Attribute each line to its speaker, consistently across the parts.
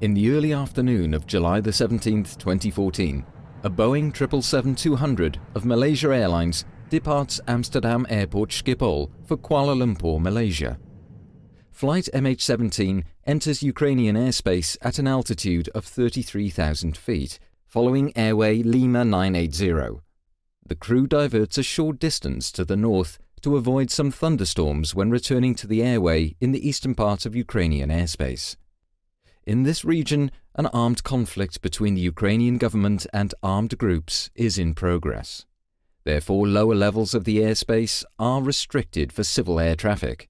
Speaker 1: In the early afternoon of July the 17th, 2014, a Boeing 777-200 of Malaysia Airlines departs Amsterdam Airport Schiphol for Kuala Lumpur, Malaysia. Flight MH17 enters Ukrainian airspace at an altitude of 33,000 feet, following airway Lima 980. The crew diverts a short distance to the north to avoid some thunderstorms when returning to the airway in the eastern part of Ukrainian airspace. In this region, an armed conflict between the Ukrainian government and armed groups is in progress. Therefore, lower levels of the airspace are restricted for civil air traffic.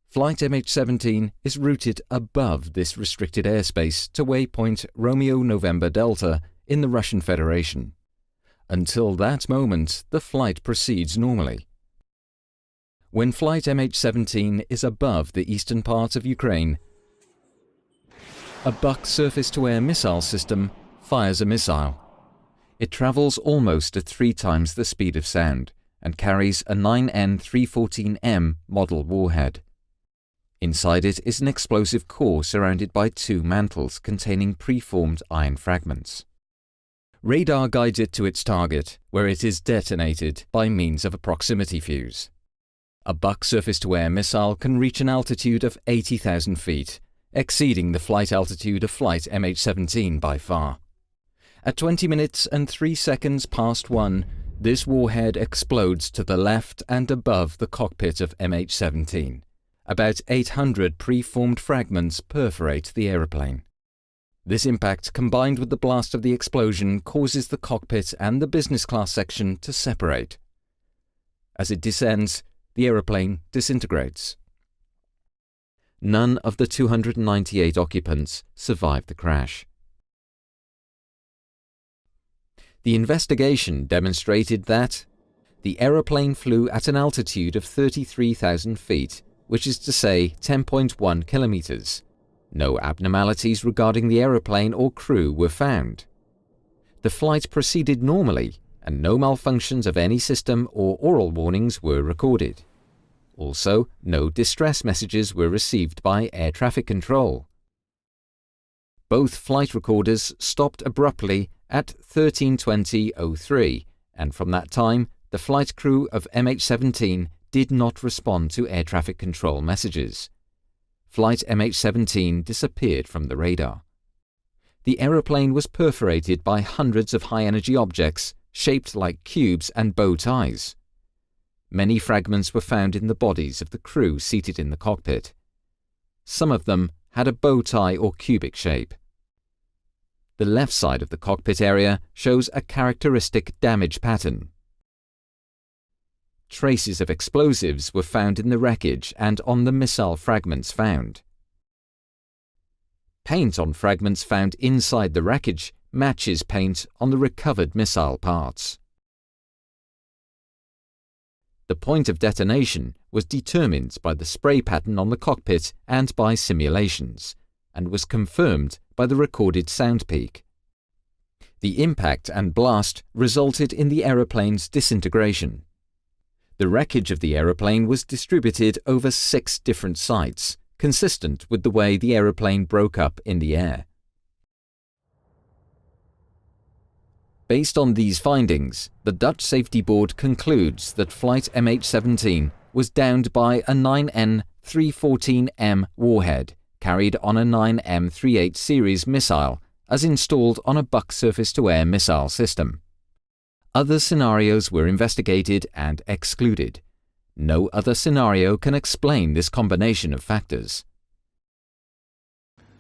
Speaker 1: Flight MH17 is routed above this restricted airspace to waypoint Romeo November Delta in the Russian Federation. Until that moment, the flight proceeds normally. When flight MH17 is above the eastern part of Ukraine, a Buk surface-to-air missile system fires a missile. It travels almost at 3 times the speed of sound and carries a 9N314M model warhead. Inside it is an explosive core surrounded by 2 mantles containing preformed iron fragments. Radar guides it to its target, where it is detonated by means of a proximity fuse. A Buk surface-to-air missile can reach an altitude of 80,000 feet, exceeding the flight altitude of flight MH17 by far. At 20 minutes and 3 seconds past 1, this warhead explodes to the left and above the cockpit of MH17. About 800 preformed fragments perforate the aeroplane. This impact, combined with the blast of the explosion, causes the cockpit and the business class section to separate. As it descends, the aeroplane disintegrates. None of the 298 occupants survived the crash. The investigation demonstrated that the aeroplane flew at an altitude of 33,000 feet, which is to say 10.1 kilometers. No abnormalities regarding the aeroplane or crew were found. The flight proceeded normally, and no malfunctions of any system or oral warnings were recorded. Also, no distress messages were received by air traffic control. Both flight recorders stopped abruptly at 13:20:03, and from that time, the flight crew of MH17 did not respond to air traffic control messages. Flight MH17 disappeared from the radar. The aeroplane was perforated by hundreds of high-energy objects shaped like cubes and bow ties. Many fragments were found in the bodies of the crew seated in the cockpit. Some of them had a bow tie or cubic shape. The left side of the cockpit area shows a characteristic damage pattern. Traces of explosives were found in the wreckage and on the missile fragments found. Paint on fragments found inside the wreckage matches paint on the recovered missile parts. The point of detonation was determined by the spray pattern on the cockpit and by simulations, and was confirmed by the recorded sound peak. The impact and blast resulted in the aeroplane's disintegration. The wreckage of the aeroplane was distributed over 6 different sites, consistent with the way the aeroplane broke up in the air. Based on these findings, the Dutch Safety Board concludes that flight MH17 was downed by a 9N314M warhead carried on a 9M38 series missile as installed on a Buk surface-to-air missile system. Other scenarios were investigated and excluded. No other scenario can explain this combination of factors.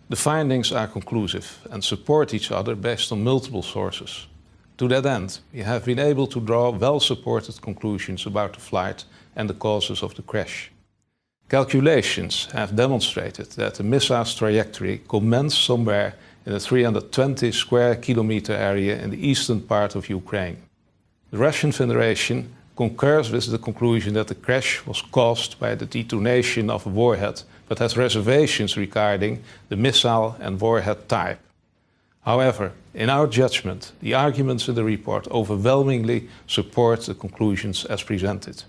Speaker 2: The findings are conclusive and support each other based on multiple sources. To that end, we have been able to draw well-supported conclusions about the flight and the causes of the crash. Calculations have demonstrated that the missile's trajectory commenced somewhere in a 320 square kilometer area in the eastern part of Ukraine. The Russian Federation concurs with the conclusion that the crash was caused by the detonation of a warhead, but has reservations regarding the missile and warhead type. However, in our judgment, the arguments in the report overwhelmingly support the conclusions as presented.